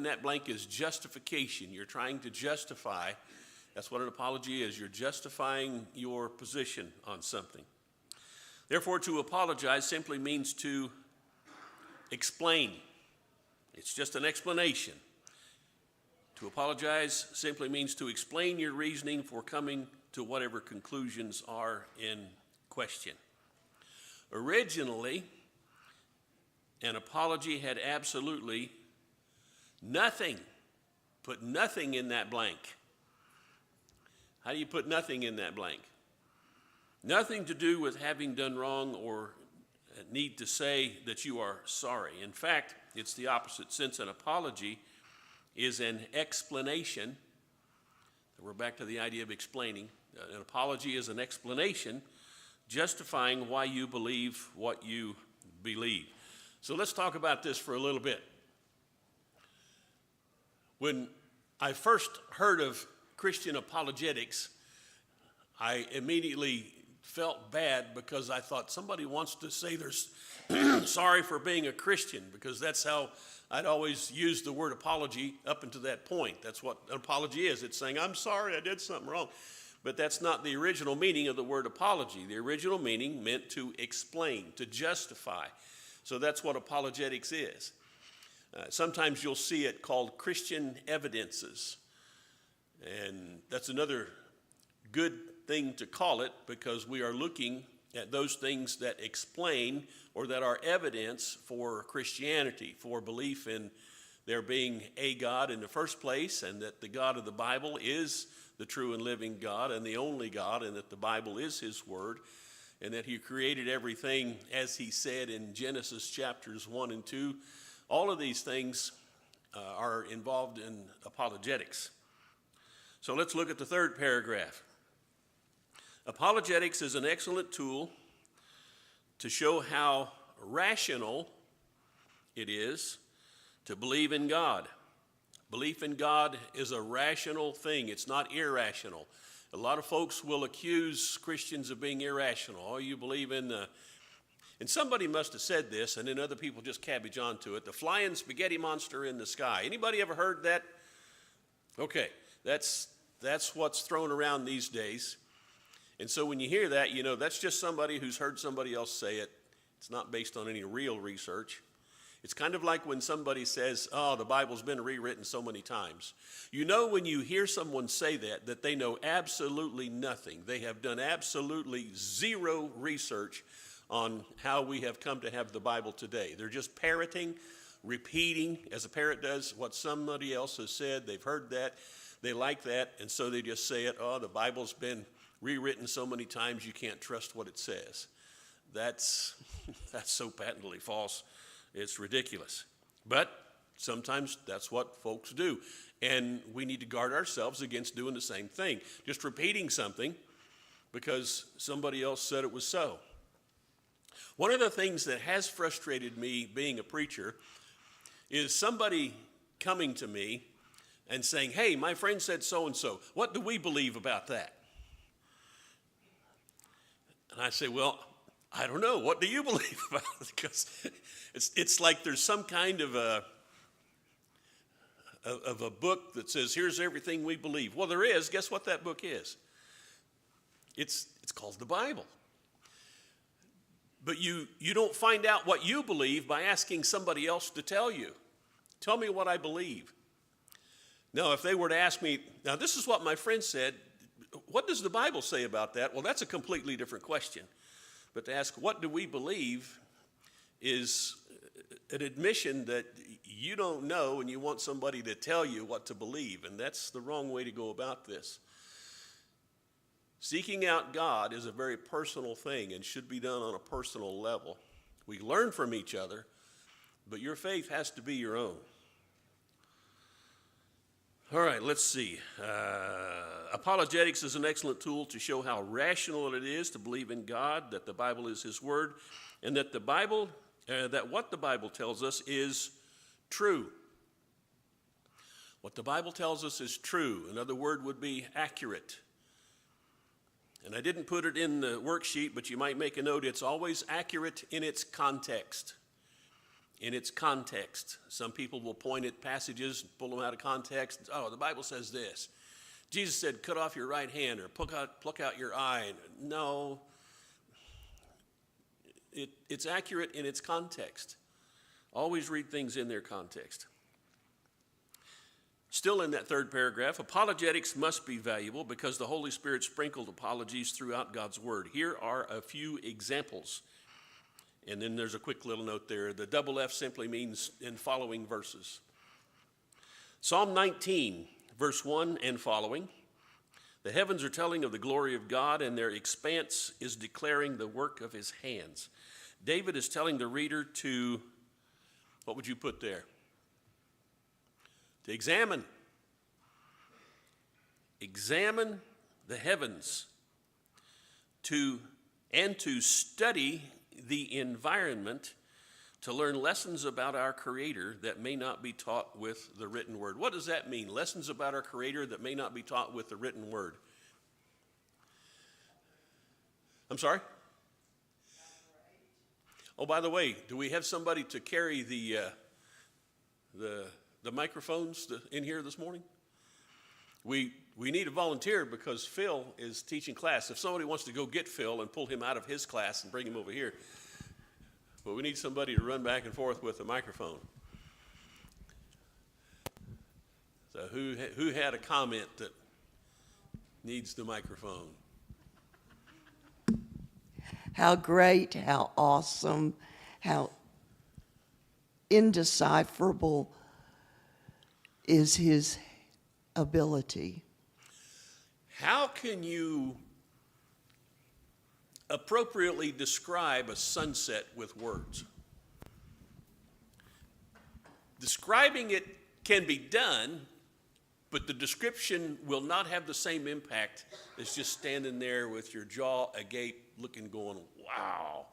that blank is justification. You're trying to justify. That's what an apology is. You're justifying your position on something. Therefore, to apologize simply means to explain. It's just an explanation. To apologize simply means to explain your reasoning for coming to whatever conclusions are in question. Originally, an apology had absolutely nothing. Put nothing in that blank. How do you put nothing in that blank? Nothing to do with having done wrong or need to say that you are sorry. In fact, it's the opposite. Since an apology is an explanation, we're back to the idea of explaining. An apology is an explanation justifying why you believe what you believe. So let's talk about this for a little bit. When I first heard of Christian apologetics, I immediately felt bad because I thought somebody wants to say they're sorry for being a Christian, because that's how I'd always used the word apology up until that point. That's what an apology is. It's saying, I'm sorry, I did something wrong. But that's not the original meaning of the word apology. The original meaning meant to explain, to justify. So that's what apologetics is. Sometimes you'll see it called Christian evidences. And that's another good thing to call it, because we are looking at those things that explain or that are evidence for Christianity, for belief in there being a God in the first place, and that the God of the Bible is the true and living God and the only God, and that the Bible is his word, and that he created everything as he said in Genesis chapters 1 and 2. All of these things are involved in apologetics. So let's look at the third paragraph. Apologetics is an excellent tool to show how rational it is to believe in God. Belief in God is a rational thing. It's not irrational. A lot of folks will accuse Christians of being irrational. Oh, you believe in the... And somebody must have said this, and then other people just cabbage onto it. The flying spaghetti monster in the sky. Anybody ever heard that? Okay, that's what's thrown around these days. And so when you hear that, you know that's just somebody who's heard somebody else say it. It's not based on any real research. It's kind of like when somebody says, oh, the Bible's been rewritten so many times. You know when you hear someone say that they know absolutely nothing. They have done absolutely zero research on how we have come to have the Bible today. They're just parroting, repeating, as a parrot does, what somebody else has said. They've heard that. They like that, and so they just say it. Oh, the Bible's been rewritten so many times you can't trust what it says. That's so patently false. It's ridiculous. But sometimes that's what folks do. And we need to guard ourselves against doing the same thing. Just repeating something because somebody else said it was so. One of the things that has frustrated me being a preacher is somebody coming to me and saying, hey, my friend said so-and-so. What do we believe about that? And I say, well, I don't know. What do you believe about it? Because it's like there's some kind of a book that says, here's everything we believe. Well, there is. Guess what that book is? It's called the Bible. But you don't find out what you believe by asking somebody else to tell you. Tell me what I believe. Now, if they were to ask me, now this is what my friend said, what does the Bible say about that? Well, that's a completely different question. But to ask, what do we believe, is an admission that you don't know and you want somebody to tell you what to believe. And that's the wrong way to go about this. Seeking out God is a very personal thing and should be done on a personal level. We learn from each other, but your faith has to be your own. All right, let's see. Apologetics is an excellent tool to show how rational it is to believe in God, that the Bible is his word, and that that what the Bible tells us is true. What the Bible tells us is true. Another word would be accurate. And I didn't put it in the worksheet, but you might make a note. It's always accurate in its context. in its context. Some people will point at passages, pull them out of context. Oh, the Bible says this. Jesus said, cut off your right hand or pluck out your eye. No, it's accurate in its context. Always read things in their context. Still in that third paragraph, apologetics must be valuable because the Holy Spirit sprinkled apologies throughout God's Word. Here are a few examples. And then there's a quick little note there. The double F simply means in following verses. Psalm 19, verse 1 and following. The heavens are telling of the glory of God, and their expanse is declaring the work of his hands. David is telling the reader to, what would you put there? To examine the heavens, to study the environment, to learn lessons about our Creator that may not be taught with the written word. What does that mean? Lessons about our Creator that may not be taught with the written word. I'm sorry? Oh, by the way, do we have somebody to carry the microphones in here this morning? We need a volunteer because Phil is teaching class. If somebody wants to go get Phil and pull him out of his class and bring him over here, but we need somebody to run back and forth with the microphone. So who had a comment that needs the microphone? How great, how awesome, how indecipherable is his ability. How can you appropriately describe a sunset with words? Describing it can be done, but the description will not have the same impact as just standing there with your jaw agape, looking, going, wow.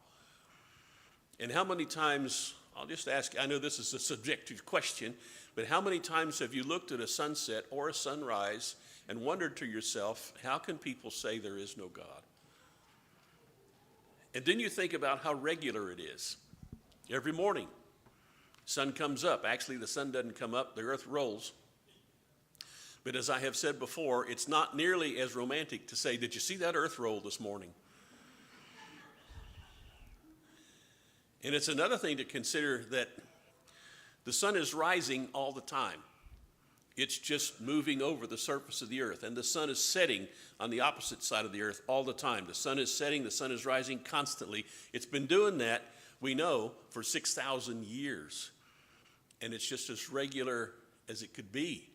And how many times, I'll just ask, I know this is a subjective question, but how many times have you looked at a sunset or a sunrise and wondered to yourself, how can people say there is no God? And then you think about how regular it is. Every morning, sun comes up. Actually, the sun doesn't come up, the earth rolls. But as I have said before, it's not nearly as romantic to say, did you see that earth roll this morning? And it's another thing to consider that the sun is rising all the time. It's just moving over the surface of the earth. And the sun is setting on the opposite side of the earth all the time. The sun is setting, the sun is rising constantly. It's been doing that, we know, for 6,000 years. And it's just as regular as it could be.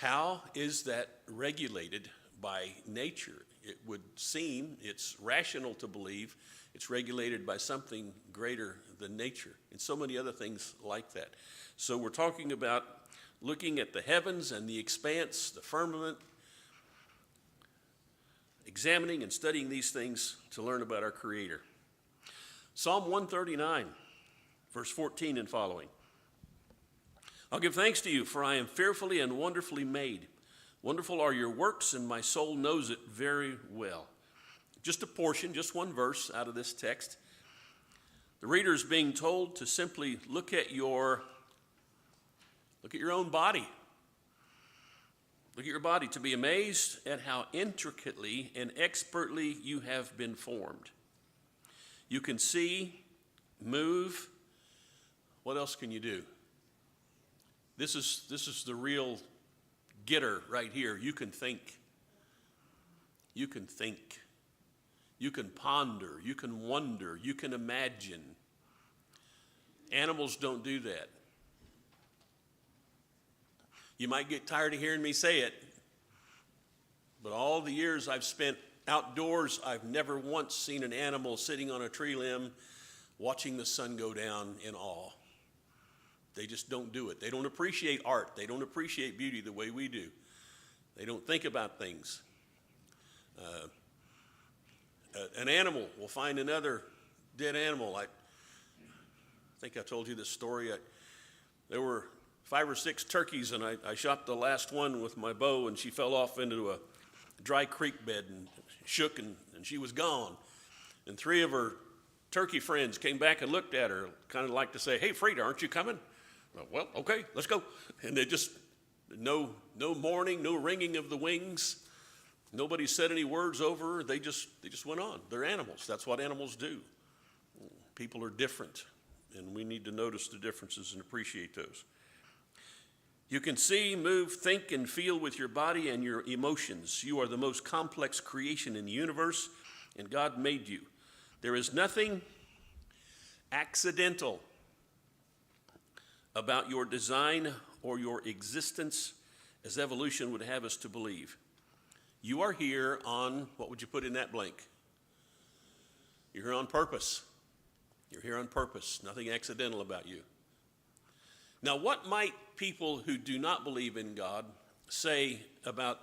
How is that regulated by nature? It would seem, it's rational to believe, it's regulated by something greater than nature, and so many other things like that. So we're talking about looking at the heavens and the expanse, the firmament, examining and studying these things to learn about our Creator. Psalm 139, verse 14 and following. I'll give thanks to you, for I am fearfully and wonderfully made. Wonderful are your works, and my soul knows it very well. Just a portion, just one verse out of this text. The reader is being told to simply look at your own body. Look at your body, to be amazed at how intricately and expertly you have been formed. You can see, move. What else can you do? This is the real getter right here. You can think. You can think. You can ponder. You can wonder. You can imagine. Animals don't do that. You might get tired of hearing me say it, but all the years I've spent outdoors, I've never once seen an animal sitting on a tree limb watching the sun go down in awe. They just don't do it. They don't appreciate art. They don't appreciate beauty the way we do. They don't think about things. An animal will find another dead animal. I think I told you this story. There were 5 or 6 turkeys, and I shot the last one with my bow, and she fell off into a dry creek bed and shook, and she was gone. And 3 of her turkey friends came back and looked at her, kind of like to say, "Hey, Frida, aren't you coming?" "Well, okay, let's go." And they just, no mourning, no ringing of the wings. Nobody said any words over her. They just went on. They're animals. That's what animals do. People are different, and we need to notice the differences and appreciate those. You can see, move, think, and feel with your body and your emotions. You are the most complex creation in the universe, and God made you. There is nothing accidental about your design or your existence, as evolution would have us to believe. You are here on, what would you put in that blank? You're here on purpose. You're here on purpose. Nothing accidental about you. Now, what might people who do not believe in God say about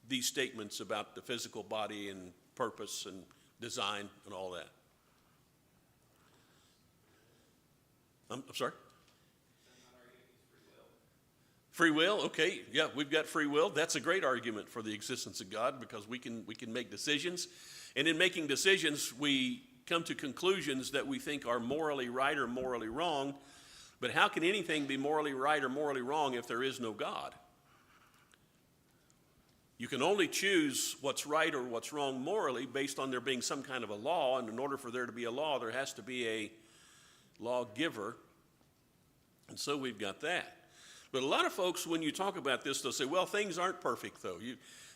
these statements about the physical body and purpose and design and all that? I'm sorry? Free will, okay, yeah, we've got free will. That's a great argument for the existence of God, because we can make decisions. And in making decisions, we come to conclusions that we think are morally right or morally wrong. But how can anything be morally right or morally wrong if there is no God? You can only choose what's right or what's wrong morally based on there being some kind of a law, and in order for there to be a law, there has to be a lawgiver. And so we've got that. But a lot of folks, when you talk about this, they'll say, well, things aren't perfect, though.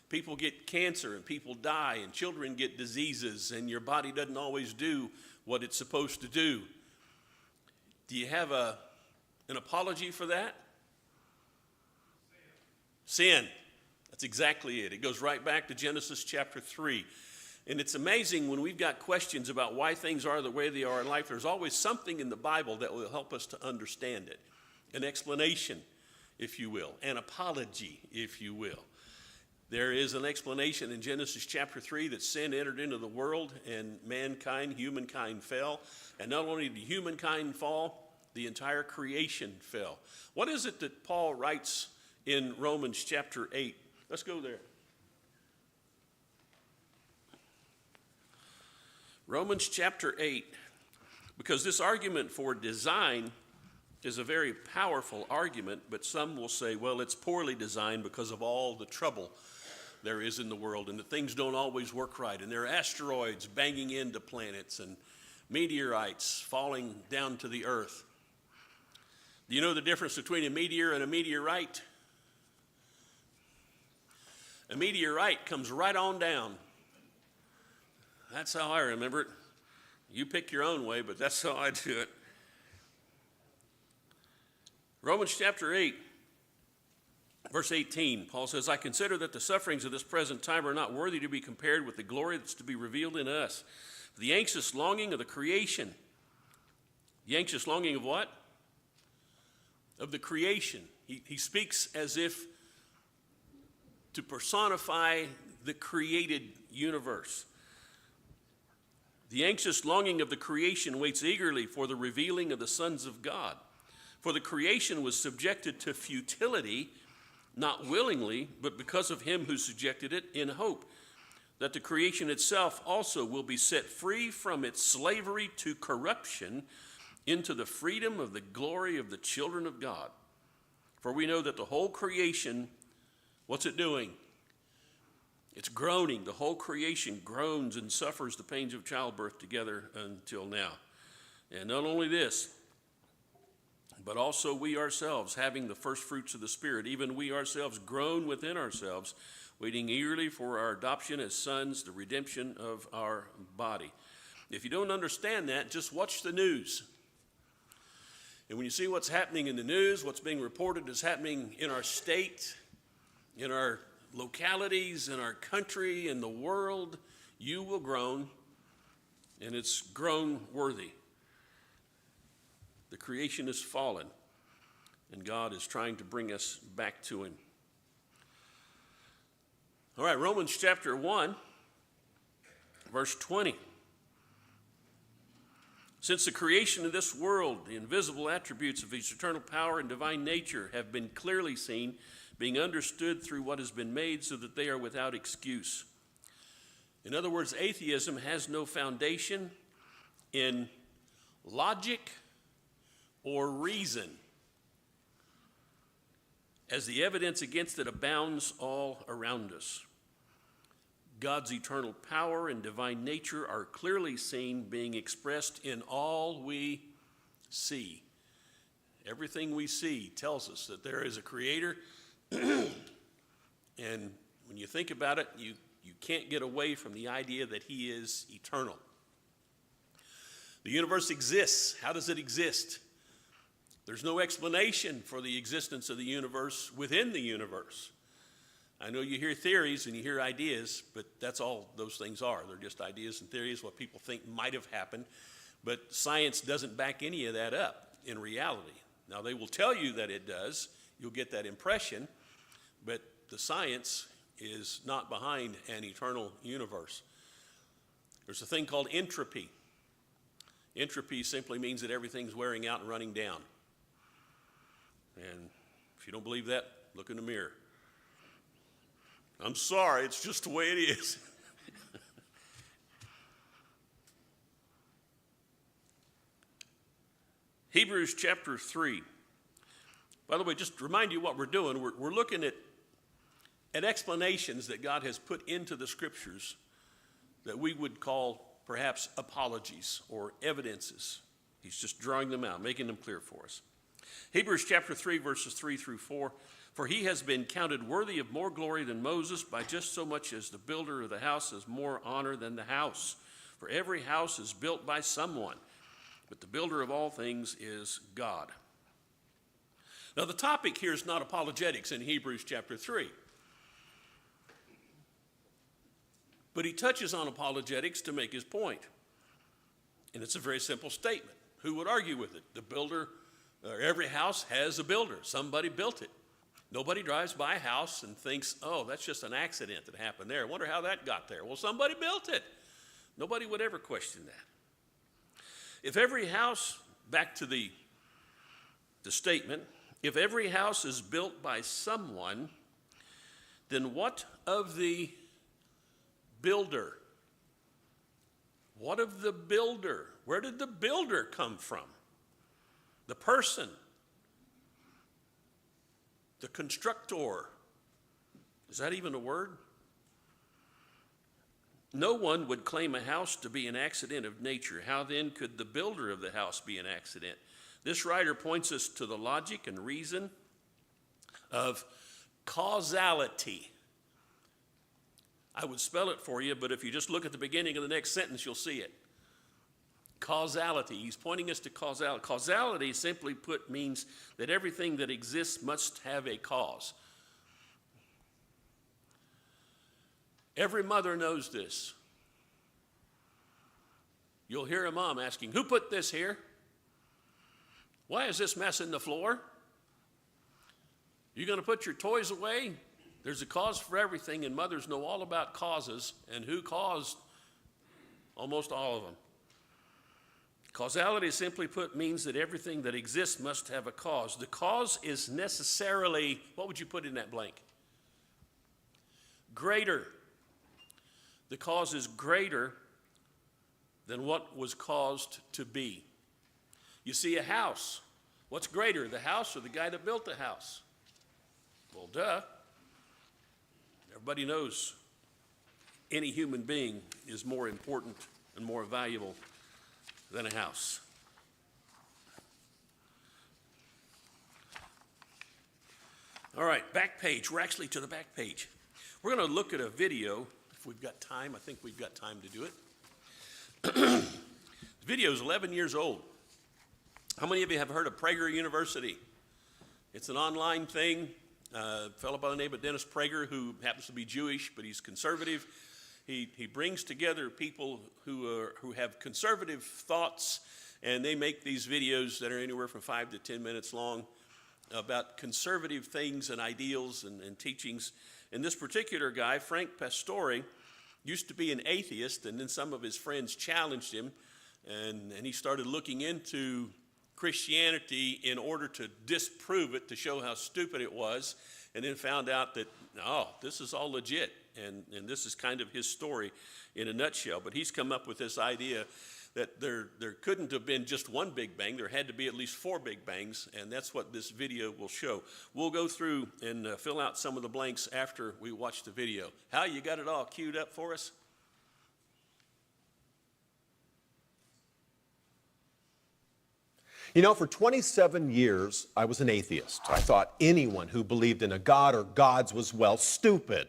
People get cancer, and people die, and children get diseases, and your body doesn't always do what it's supposed to do. Do you have an apology for that? Sin. That's exactly it. It goes right back to Genesis chapter 3. And it's amazing when we've got questions about why things are the way they are in life, there's always something in the Bible that will help us to understand it. An explanation, if you will. An apology, if you will. There is an explanation in Genesis chapter 3 that sin entered into the world and humankind fell. And not only did humankind fall, the entire creation fell. What is it that Paul writes in Romans chapter 8? Let's go there. Romans chapter 8, because this argument for design is a very powerful argument, but some will say, well, it's poorly designed because of all the trouble there is in the world, and that things don't always work right, and there are asteroids banging into planets and meteorites falling down to the earth. Do you know the difference between a meteor and a meteorite? A meteorite comes right on down. That's how I remember it. You pick your own way, but that's how I do it. Romans chapter 8, verse 18, Paul says, I consider that the sufferings of this present time are not worthy to be compared with the glory that's to be revealed in us. The anxious longing of the creation. The anxious longing of what? Of the creation. He speaks as if to personify the created universe. The anxious longing of the creation waits eagerly for the revealing of the sons of God. For the creation was subjected to futility, not willingly, but because of him who subjected it, in hope that the creation itself also will be set free from its slavery to corruption into the freedom of the glory of the children of God. For we know that the whole creation, what's it doing? It's groaning. The whole creation groans and suffers the pains of childbirth together until now. And not only this, but also we ourselves, having the first fruits of the Spirit, even we ourselves groan within ourselves, waiting eagerly for our adoption as sons, the redemption of our body. If you don't understand that, just watch the news. And when you see what's happening in the news, what's being reported is happening in our state, in our localities, in our country, in the world, you will groan, and it's groan worthy. The creation is fallen, and God is trying to bring us back to him. All right, Romans chapter 1, verse 20. Since the creation of this world, the invisible attributes of his eternal power and divine nature have been clearly seen, being understood through what has been made, so that they are without excuse. In other words, atheism has no foundation in logic or reason, as the evidence against it abounds all around us. God's eternal power and divine nature are clearly seen, being expressed in all we see. Everything we see tells us that there is a creator, and when you think about it, you can't get away from the idea that he is eternal. The universe exists. How does it exist? There's no explanation for the existence of the universe within the universe. I know you hear theories and you hear ideas, but that's all those things are. They're just ideas and theories, what people think might have happened. But science doesn't back any of that up in reality. Now, they will tell you that it does. You'll get that impression. But the science is not behind an eternal universe. There's a thing called entropy. Entropy simply means that everything's wearing out and running down. And if you don't believe that, look in the mirror. I'm sorry, it's just the way it is. Hebrews chapter 3. By the way, just to remind you what we're doing, we're looking at explanations that God has put into the scriptures that we would call perhaps apologies or evidences. He's just drawing them out, making them clear for us. Hebrews chapter 3, verses 3 through 4. For he has been counted worthy of more glory than Moses by just so much as the builder of the house has more honor than the house. For every house is built by someone, but the builder of all things is God. Now, the topic here is not apologetics in Hebrews chapter 3. But he touches on apologetics to make his point. And it's a very simple statement. Who would argue with it? The builder, every house has a builder. Somebody built it. Nobody drives by a house and thinks, oh, that's just an accident that happened there. I wonder how that got there. Well, somebody built it. Nobody would ever question that. If every house, back to the statement, if every house is built by someone, then what of the builder? What of the builder? Where did the builder come from? The person. The constructor. Is that even a word? No one would claim a house to be an accident of nature. How then could the builder of the house be an accident? This writer points us to the logic and reason of causality. I would spell it for you, but if you just look at the beginning of the next sentence, you'll see it. Causality. He's pointing us to causality. Causality, simply put, means that everything that exists must have a cause. Every mother knows this. You'll hear a mom asking, who put this here? Why is this mess in the floor? You going to put your toys away? There's a cause for everything, and mothers know all about causes and who caused almost all of them. Causality, simply put, means that everything that exists must have a cause. The cause is necessarily, what would you put in that blank? Greater. The cause is greater than what was caused to be. You see a house. What's greater, the house or the guy that built the house? Well, duh. Everybody knows any human being is more important and more valuable than a house. All right, back page. We're actually to the back page. We're going to look at a video, if we've got time. I think we've got time to do it. The video is 11 years old. How many of you have heard of Prager University? It's an online thing. A fellow by the name of Dennis Prager, who happens to be Jewish, but he's conservative. He brings together people who have conservative thoughts, and they make these videos that are anywhere from 5 to 10 minutes long about conservative things and ideals and teachings. And this particular guy, Frank Pastore, used to be an atheist, and then some of his friends challenged him, and he started looking into Christianity in order to disprove it, to show how stupid it was, and then found out that, no, this is all legit. And this is kind of his story in a nutshell. But he's come up with this idea that there couldn't have been just one Big Bang. There had to be at least 4 Big Bangs, and that's what this video will show. We'll go through and fill out some of the blanks after we watch the video. Hal, you got it all queued up for us? You know, for 27 years, I was an atheist. I thought anyone who believed in a God or gods was, well, stupid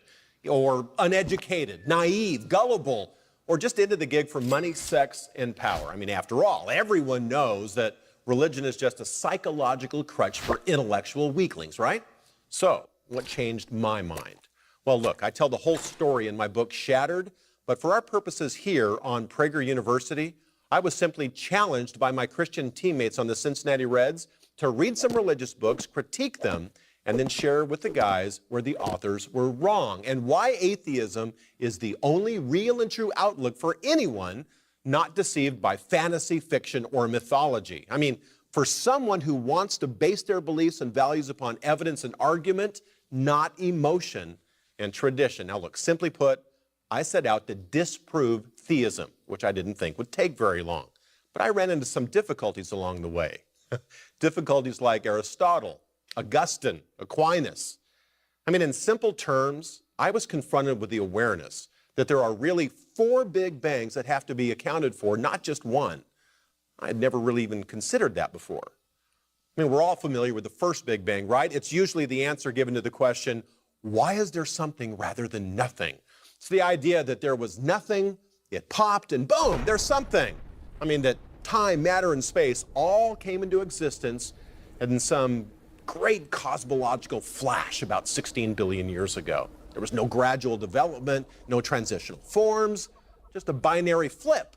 or uneducated, naive, gullible, or just into the gig for money, sex, and power. I mean, after all, everyone knows that religion is just a psychological crutch for intellectual weaklings, right? So, what changed my mind? Well, look, I tell the whole story in my book, Shattered, but for our purposes here on Prager University, I was simply challenged by my Christian teammates on the Cincinnati Reds to read some religious books, critique them, and then share with the guys where the authors were wrong and why atheism is the only real and true outlook for anyone not deceived by fantasy, fiction, or mythology. I mean, for someone who wants to base their beliefs and values upon evidence and argument, not emotion and tradition. Now look, simply put, I set out to disprove theism, which I didn't think would take very long. But I ran into some difficulties along the way. Difficulties like Aristotle, Augustine, Aquinas. I mean, in simple terms, I was confronted with the awareness that there are really 4 Big Bangs that have to be accounted for, not just one. I had never really even considered that before. I mean, we're all familiar with the first Big Bang, right? It's usually the answer given to the question, why is there something rather than nothing? It's the idea that there was nothing, it popped, and boom, there's something. I mean, that time, matter, and space all came into existence in some great cosmological flash about 16 billion years ago. There was no gradual development, no transitional forms, just a binary flip,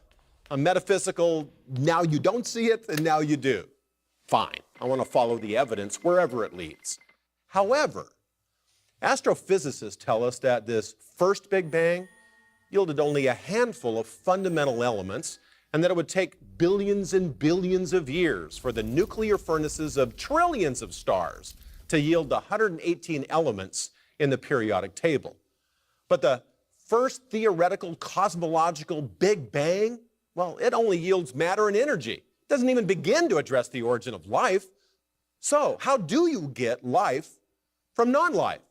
a metaphysical, now you don't see it, and now you do. Fine, I want to follow the evidence wherever it leads. However, astrophysicists tell us that this first Big Bang yielded only a handful of fundamental elements, and that it would take billions and billions of years for the nuclear furnaces of trillions of stars to yield the 118 elements in the periodic table. But the first theoretical cosmological Big Bang, well, it only yields matter and energy. It doesn't even begin to address the origin of life. So, how do you get life from non-life?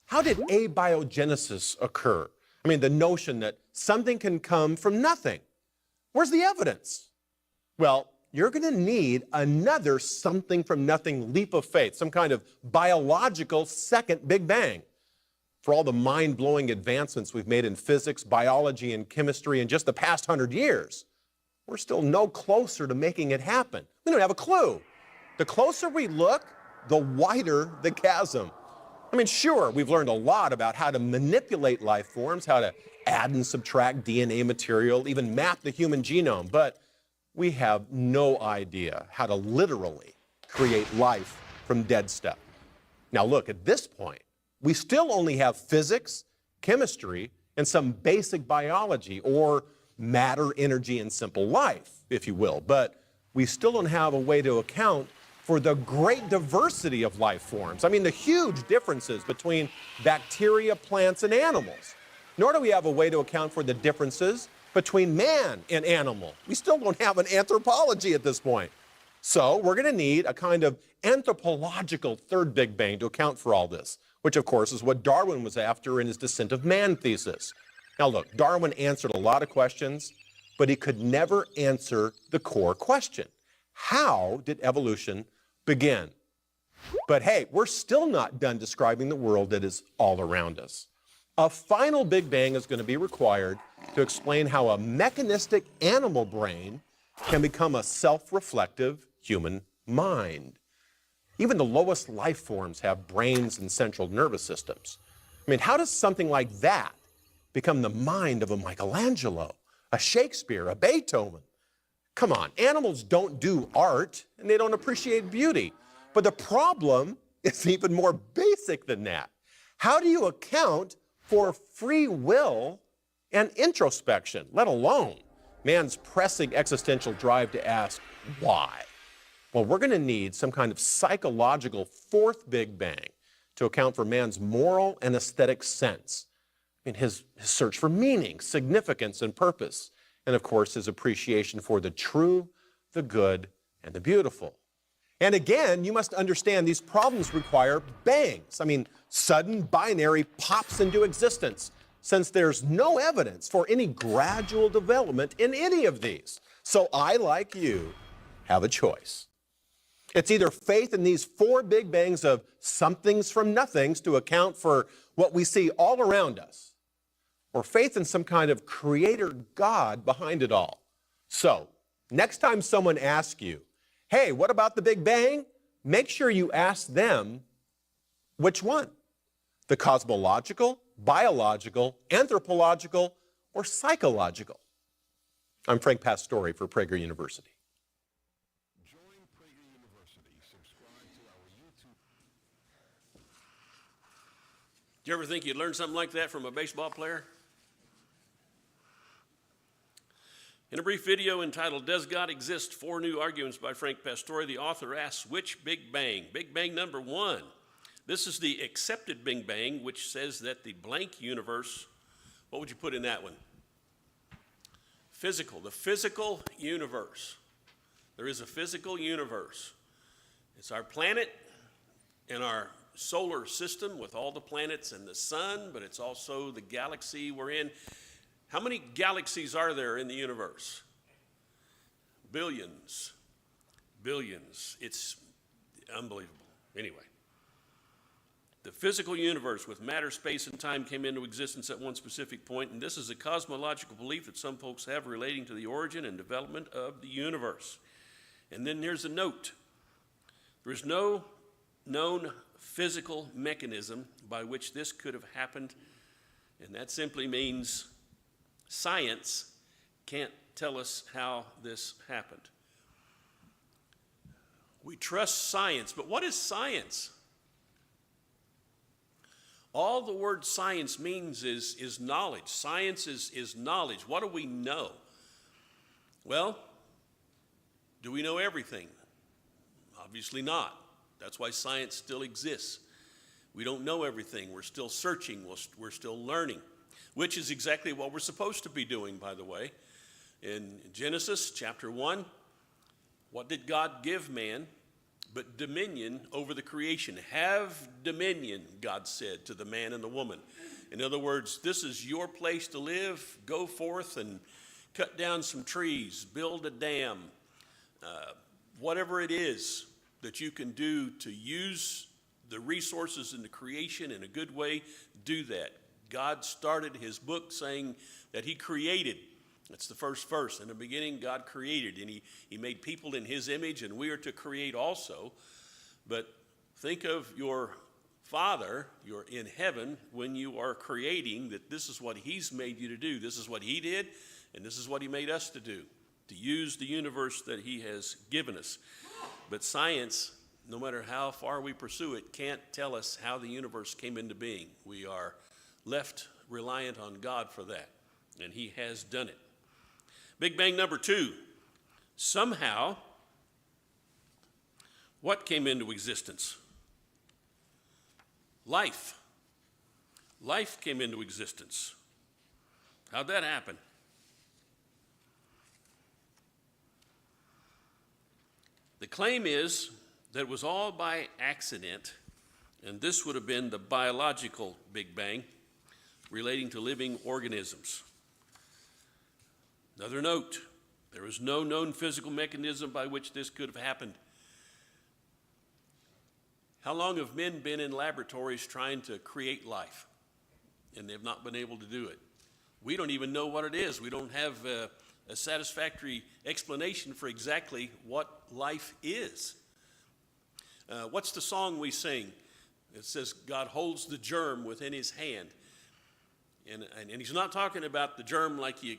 How did abiogenesis occur? I mean, the notion that something can come from nothing. Where's the evidence? Well, you're going to need another something from nothing leap of faith, some kind of biological second Big Bang. For all the mind-blowing advancements we've made in physics, biology, and chemistry in just the past 100 years, we're still no closer to making it happen. We don't have a clue. The closer we look, the wider the chasm. I mean, sure, we've learned a lot about how to manipulate life forms, how to add and subtract DNA material, even map the human genome, but we have no idea how to literally create life from dead stuff. Now look, at this point, we still only have physics, chemistry, and some basic biology, or matter, energy, and simple life, if you will, but we still don't have a way to account for the great diversity of life forms. I mean, the huge differences between bacteria, plants, and animals. Nor do we have a way to account for the differences between man and animal. We still don't have an anthropology at this point. So we're going to need a kind of anthropological third Big Bang to account for all this, which of course is what Darwin was after in his Descent of Man thesis. Now look, Darwin answered a lot of questions, but he could never answer the core question. How did evolution begin? But hey, we're still not done describing the world that is all around us. A final Big Bang is going to be required to explain how a mechanistic animal brain can become a self-reflective human mind. Even the lowest life forms have brains and central nervous systems. I mean, how does something like that become the mind of a Michelangelo, a Shakespeare, a Beethoven? Come on, animals don't do art and they don't appreciate beauty. But the problem is even more basic than that. How do you account for free will and introspection, let alone man's pressing existential drive to ask why? Well, we're going to need some kind of psychological fourth Big Bang to account for man's moral and aesthetic sense, in his search for meaning, significance, and purpose. and of course his appreciation for the true, the good, and the beautiful. And again, you must understand these problems require bangs. I mean, sudden binary pops into existence, since there's no evidence for any gradual development in any of these. So I, like you, have a choice. It's either faith in these four big bangs of somethings from nothings to account for what we see all around us, or faith in some kind of creator God behind it all. So, next time someone asks you, hey, what about the Big Bang? Make sure you ask them, which one? The cosmological, biological, anthropological, or psychological? I'm Frank Pastore for Prager University. Join Prager University. Subscribe to our YouTube. Did you ever think you'd learn something like that from a baseball player? In a brief video entitled, Does God Exist? 4 New Arguments by Frank Pastore, the author asks, which Big Bang? Big Bang number 1. This is the accepted Big Bang, which says that the blank universe, what would you put in that one? Physical, the physical universe. There is a physical universe. It's our planet and our solar system with all the planets and the sun, but it's also the galaxy we're in. How many galaxies are there in the universe? Billions. Billions. It's unbelievable. Anyway, the physical universe with matter, space, and time came into existence at one specific point, and this is a cosmological belief that some folks have relating to the origin and development of the universe. And then there's a note. There is no known physical mechanism by which this could have happened, and that simply means science can't tell us how this happened. We trust science, but what is science? All the word science means is knowledge. Science is knowledge. What do we know? Well, do we know everything? Obviously not. That's why science still exists. We don't know everything. We're still searching. We're still learning, which is exactly what we're supposed to be doing, by the way. In Genesis chapter 1, what did God give man but dominion over the creation? Have dominion, God said to the man and the woman. In other words, this is your place to live. Go forth and cut down some trees, build a dam, whatever it is that you can do to use the resources in the creation in a good way, do that. God started his book saying that he created. That's the first verse. In the beginning, God created, and he made people in his image, and we are to create also. But think of your Father, you're in heaven, when you are creating, that this is what he's made you to do. This is what he did, and this is what he made us to do, to use the universe that he has given us. But science, no matter how far we pursue it, can't tell us how the universe came into being. We are left reliant on God for that, and he has done it. Big Bang number 2. Somehow, what came into existence? Life. Life came into existence. How'd that happen? The claim is that it was all by accident, and this would have been the biological Big Bang relating to living organisms. Another note, there is no known physical mechanism by which this could have happened. How long have men been in laboratories trying to create life? And they've not been able to do it. We don't even know what it is. We don't have a satisfactory explanation for exactly what life is. What's the song we sing? It says, God holds the germ within his hand. And he's not talking about the germ like you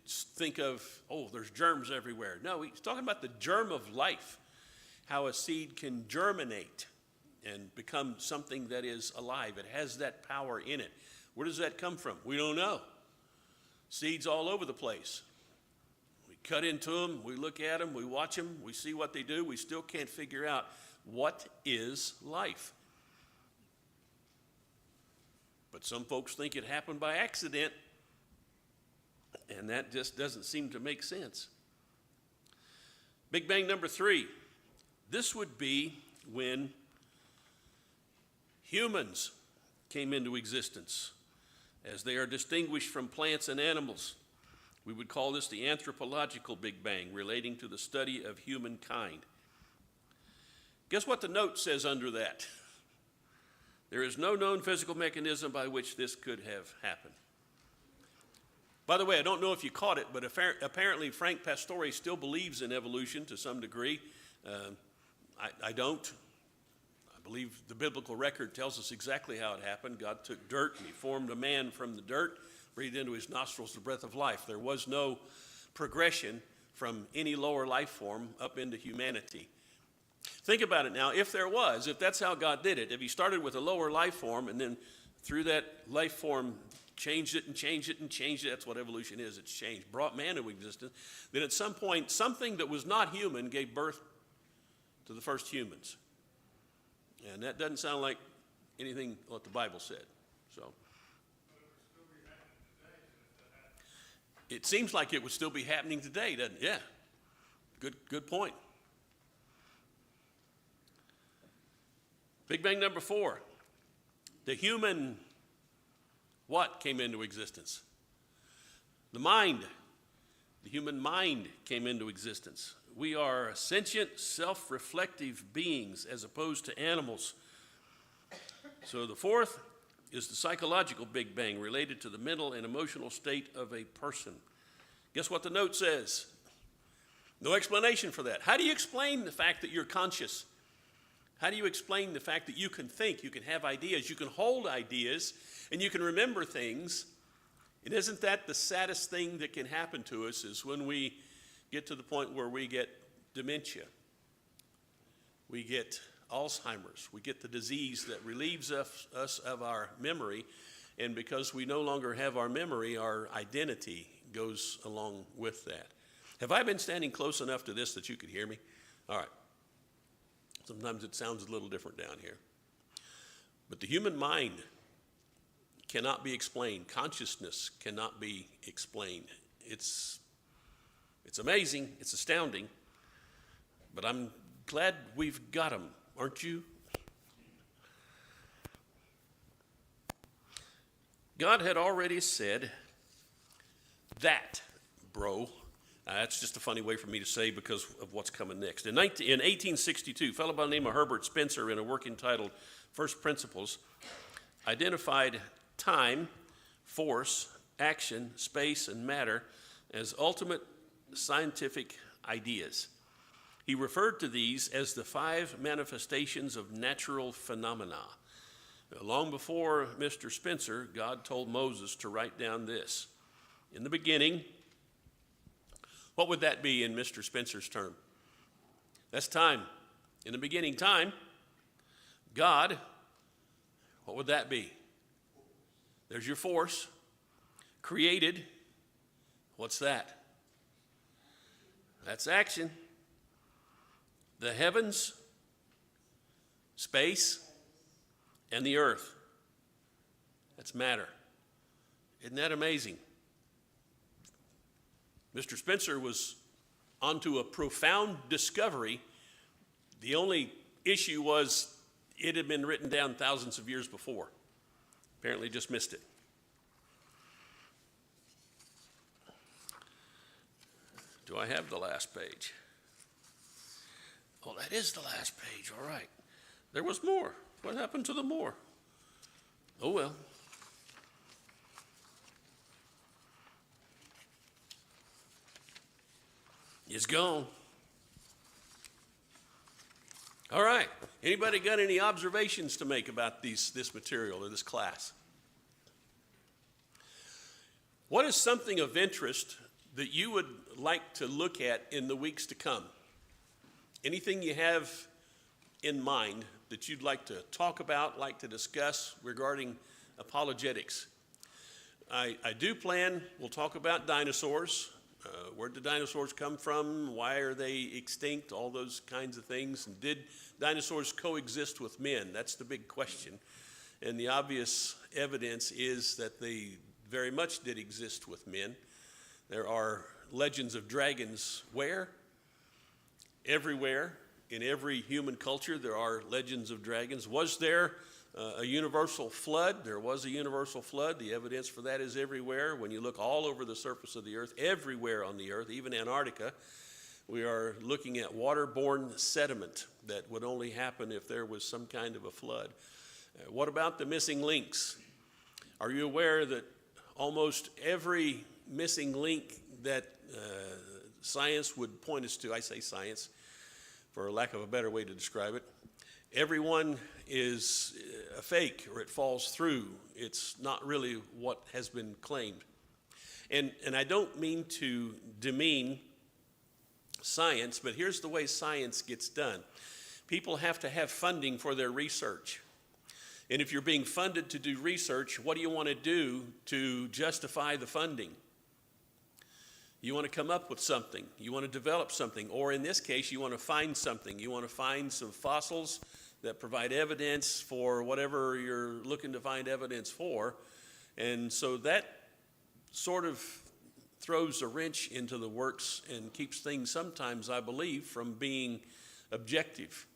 think of, oh, there's germs everywhere. No, he's talking about the germ of life, how a seed can germinate and become something that is alive. It has that power in it. Where does that come from? We don't know. Seeds all over the place. We cut into them, we look at them, we watch them, we see what they do. We still can't figure out what is life. But some folks think it happened by accident. And that just doesn't seem to make sense. Big Bang number 3. This would be when humans came into existence, as they are distinguished from plants and animals. We would call this the anthropological Big Bang, relating to the study of humankind. Guess what the note says under that? There is no known physical mechanism by which this could have happened. By the way, I don't know if you caught it, but apparently Frank Pastore still believes in evolution to some degree. I don't. I believe the biblical record tells us exactly how it happened. God took dirt and he formed a man from the dirt, breathed into his nostrils the breath of life. There was no progression from any lower life form up into humanity. Think about it now. If that's how God did it, if he started with a lower life form and then through that life form changed it and changed it and changed it, that's what evolution is, it's changed, brought man into existence, then at some point something that was not human gave birth to the first humans. And that doesn't sound like anything what the Bible said. So it seems like it would still be happening today, doesn't it? Yeah. Good point. Big Bang number 4. The human what came into existence? The mind. The human mind came into existence. We are sentient, self-reflective beings as opposed to animals. So the 4th is the psychological Big Bang, related to the mental and emotional state of a person. Guess what the note says? No explanation for that. How do you explain the fact that you're conscious? How do you explain the fact that you can think, you can have ideas, you can hold ideas, and you can remember things? And isn't that the saddest thing that can happen to us, is when we get to the point where we get dementia, we get Alzheimer's, we get the disease that relieves us of our memory, and because we no longer have our memory, our identity goes along with that. Have I been standing close enough to this that you could hear me? All right. Sometimes it sounds a little different down here. But the human mind cannot be explained. Consciousness cannot be explained. It's amazing, it's astounding, but I'm glad we've got them, aren't you? God had already said that, bro. That's just a funny way for me to say because of what's coming next. In 1862, a fellow by the name of Herbert Spencer, in a work entitled First Principles, identified time, force, action, space, and matter as ultimate scientific ideas. He referred to these as the 5 manifestations of natural phenomena. Long before Mr. Spencer, God told Moses to write down this. In the beginning, what would that be in Mr. Spencer's term? That's time. In the beginning, time. God, what would that be? There's your force. Created, what's that? That's action. The heavens, space, and the earth. That's matter. Isn't that amazing? Mr. Spencer was onto a profound discovery. The only issue was it had been written down thousands of years before. Apparently just missed it. Do I have the last page? Oh, that is the last page. All right. There was more. What happened to the more? Oh, well. It's gone. All right. Anybody got any observations to make about this material or this class? What is something of interest that you would like to look at in the weeks to come? Anything you have in mind that you'd like to talk about, like to discuss regarding apologetics? I do plan, we'll talk about dinosaurs. Where did dinosaurs come from? Why are they extinct? All those kinds of things. And did dinosaurs coexist with men? That's the big question. And the obvious evidence is that they very much did exist with men. There are legends of dragons where? Everywhere. In every human culture, there are legends of dragons. Was there a universal flood? There was a universal flood. The evidence for that is everywhere. When you look all over the surface of the earth, everywhere on the earth, even Antarctica, we are looking at waterborne sediment that would only happen if there was some kind of a flood. What about the missing links? Are you aware that almost every missing link that science would point us to, I say science for lack of a better way to describe it, everyone is a fake, or it falls through. It's not really what has been claimed. And I don't mean to demean science, but here's the way science gets done. People have to have funding for their research. And if you're being funded to do research, what do you want to do to justify the funding? You want to come up with something. You want to develop something. Or in this case, you want to find something. You want to find some fossils that provide evidence for whatever you're looking to find evidence for. And so that sort of throws a wrench into the works and keeps things sometimes, I believe, from being objective.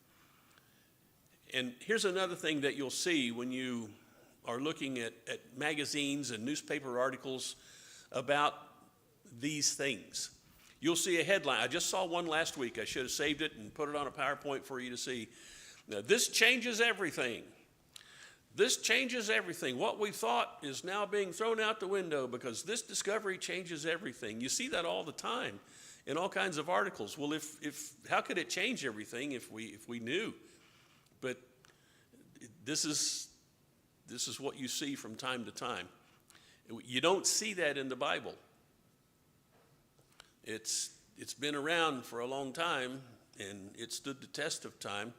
And here's another thing that you'll see when you are looking at magazines and newspaper articles about these things. You'll see a headline. I just saw one last week. I should have saved it and put it on a PowerPoint for you to see. Now, this changes everything. This changes everything. What we thought is now being thrown out the window because this discovery changes everything. You see that all the time in all kinds of articles. Well, if how could it change everything if we knew? But this is what you see from time to time. You don't see that in the Bible. It's been around for a long time, and it stood the test of time,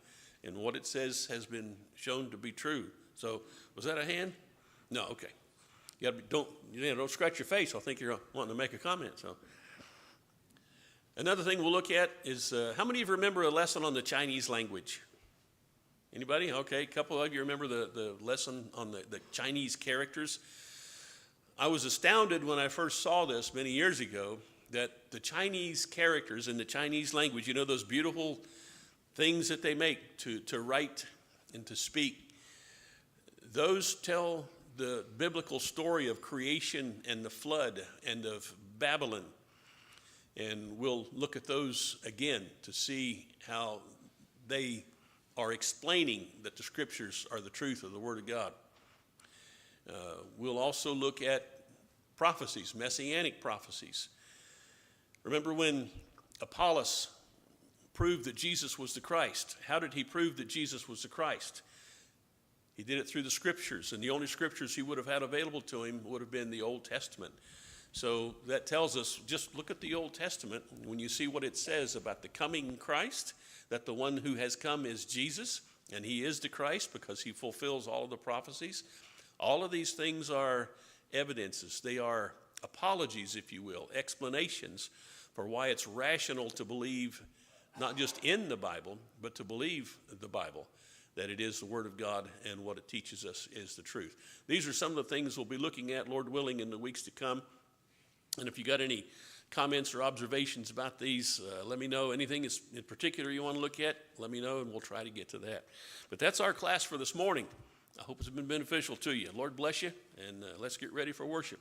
and what it says has been shown to be true. So, was that a hand? No, okay. You gotta don't scratch your face. I'll think you're wanting to make a comment. So, another thing we'll look at is how many of you remember a lesson on the Chinese language? Anybody? Okay, a couple of you remember the lesson on the Chinese characters. I was astounded when I first saw this many years ago that the Chinese characters in the Chinese language, you know, those beautiful things that they make to write and to speak, those tell the biblical story of creation and the flood and of Babylon. And we'll look at those again to see how they are explaining that the scriptures are the truth of the Word of God. We'll also look at prophecies, messianic prophecies. Remember when Apollos proved that Jesus was the Christ? How did he prove that Jesus was the Christ? He did it through the scriptures, and the only scriptures he would have had available to him would have been the Old Testament. So that tells us, just look at the Old Testament. When you see what it says about the coming Christ, that the one who has come is Jesus, and he is the Christ because he fulfills all of the prophecies. All of these things are evidences. They are apologies, if you will, explanations for why it's rational to believe not just in the Bible, but to believe the Bible, that it is the Word of God and what it teaches us is the truth. These are some of the things we'll be looking at, Lord willing, in the weeks to come. And if you got any comments or observations about these, let me know. Anything in particular you want to look at, let me know, and we'll try to get to that. But that's our class for this morning. I hope it's been beneficial to you. Lord bless you, and let's get ready for worship.